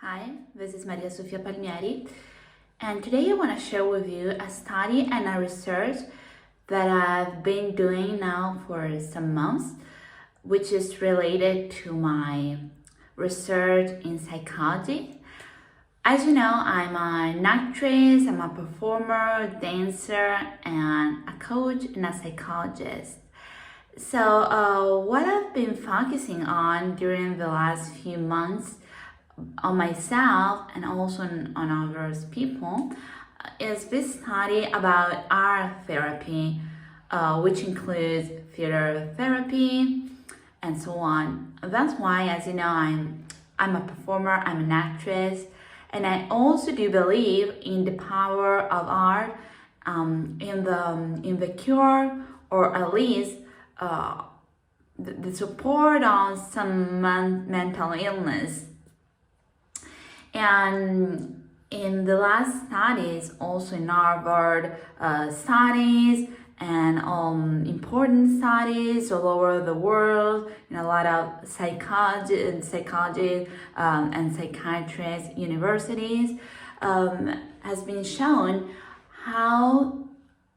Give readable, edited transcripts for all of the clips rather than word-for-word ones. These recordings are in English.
Hi, this is Maria Sofia Palmieri, and today I want to share with you a study and a research that I've been doing now for some months, which is related to my research in psychology. As you know, I'm an actress, I'm a performer, dancer, and a coach and a psychologist. So, what I've been focusing on during the last few months on myself and also on others people is this study about art therapy, which includes theater therapy and so on. That's why, as you know, I'm a performer, I'm an actress, and I also do believe in the power of art, in the cure, or at least the support on some mental illness. And in the last studies, also in Harvard studies and important studies all over the world, in a lot of psychology and psychiatrist universities, has been shown how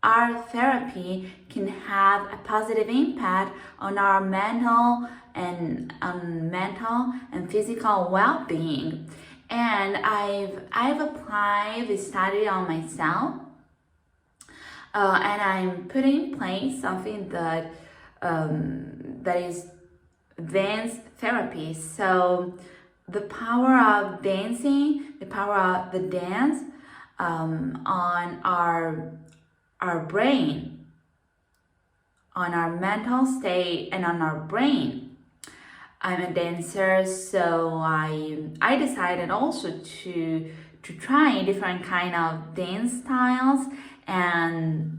art therapy can have a positive impact on our mental and physical well-being. And I've applied this study on myself, and I'm putting in place something that is dance therapy. So the power of dancing, the power of the dance on our brain, on our mental state, and on our brain. I'm a dancer, so I decided also to try different kind of dance styles and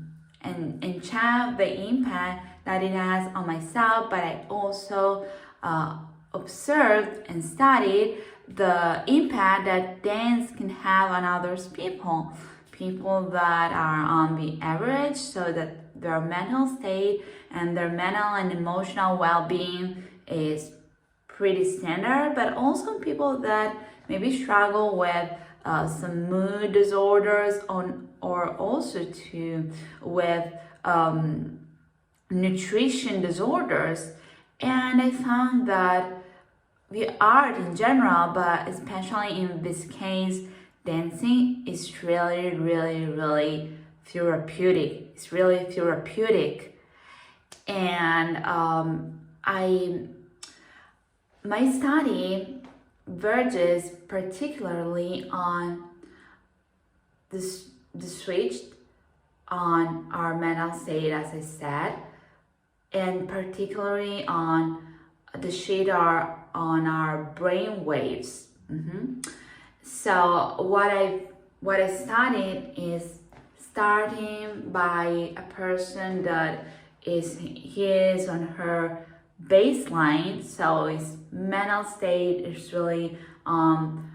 check the impact that it has on myself. But I also observed and studied the impact that dance can have on others people that are on the average, so that their mental state and their mental and emotional well-being is pretty standard, but also people that maybe struggle with some mood disorders or also with nutrition disorders. And I found that the art in general, but especially in this case, dancing is really, really, really therapeutic. It's really therapeutic. And my study verges particularly on the switch on our mental state, as I said, and particularly on the shade on our brain waves. So what I studied is starting by a person that is his or her baseline, so his mental state is really on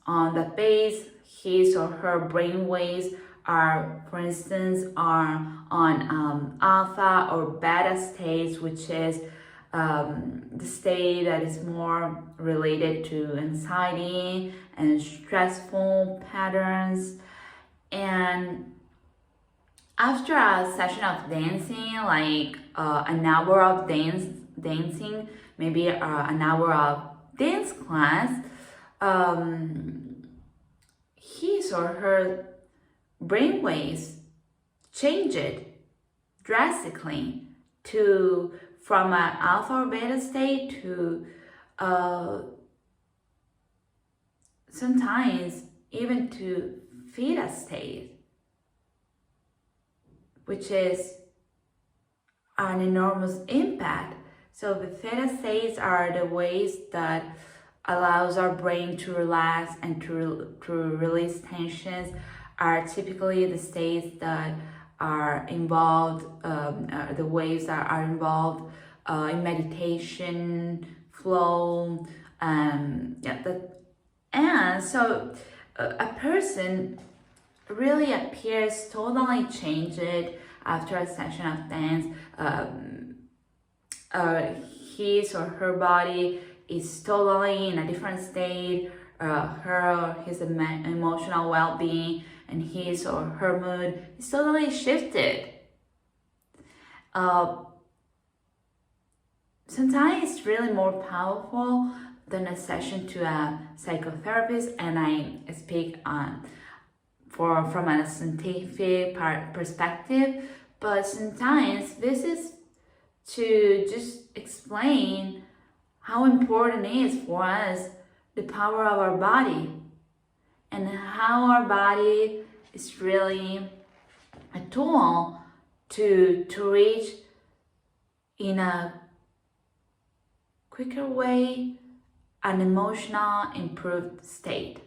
the base. His or her brain waves are, for instance, are on alpha or beta states, which is the state that is more related to anxiety and stressful patterns. And after a session of dancing, like an hour of dancing, maybe an hour of dance class, his or her brainwaves changed drastically from an alpha or beta state to sometimes even to theta state, which is an enormous impact. So the theta states are the ways that allows our brain to relax and to release tensions, are typically the states that are involved, the waves that are involved in meditation, flow, and so a person really appears totally changed after a session of dance. His or her body is totally in a different state. his emotional well-being and his or her mood is totally shifted. Sometimes it's really more powerful than a session to a psychotherapist, and I speak from a scientific perspective, but sometimes this is to just explain how important it is for us the power of our body and how our body is really a tool to reach in a quicker way an emotional improved state.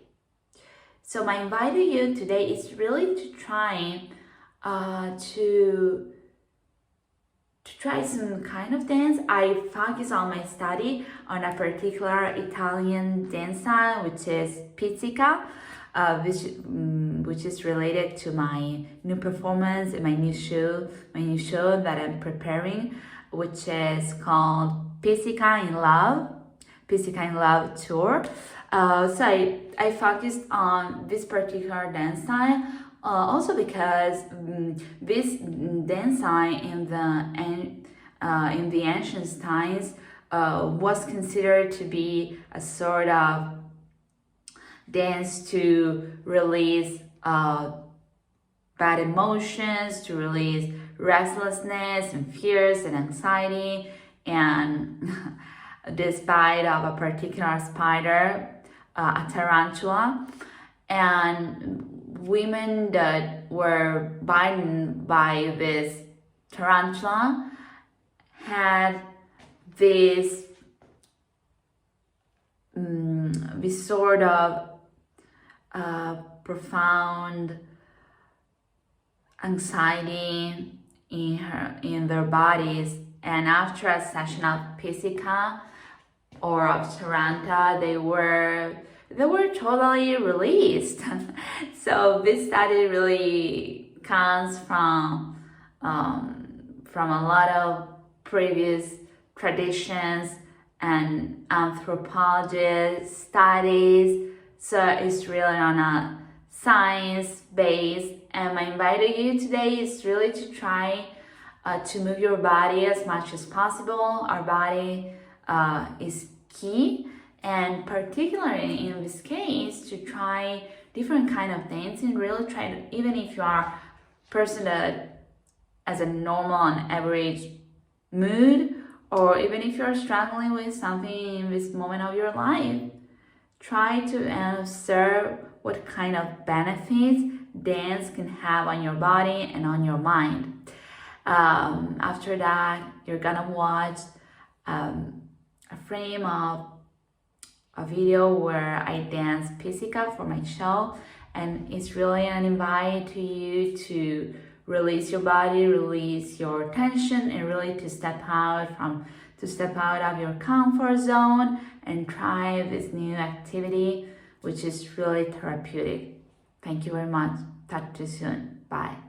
So my invite to you today is really to try to try some kind of dance. I focus on my study on a particular Italian dance style, which is pizzica, which is related to my new performance and my new show that I'm preparing, which is called Pizzica in Love Tour. So I focused on this particular dance style. Also because this dance style in the ancient times was considered to be a sort of dance to release bad emotions, to release restlessness and fears and anxiety, and this bite of a particular spider, a tarantula, and women that were bitten by this tarantula had this sort of profound anxiety in their bodies, and after a session of pizzica or of taranta, they were totally released. So this study really comes from a lot of previous traditions and anthropology studies. So it's really on a science base. And my invite to you today is really to try to move your body as much as possible. Our body is key, and particularly in this case, to try different kind of things and really try to, even if you are a person that has a normal and average mood, or even if you're struggling with something in this moment of your life, try to observe what kind of benefits dance can have on your body and on your mind. After that, you're gonna watch a frame of a video where I dance pizzica for my show, and it's really an invite to you to release your body, release your tension, and really to step out of your comfort zone and try this new activity, which is really therapeutic. Thank you very much. Talk to you soon. Bye.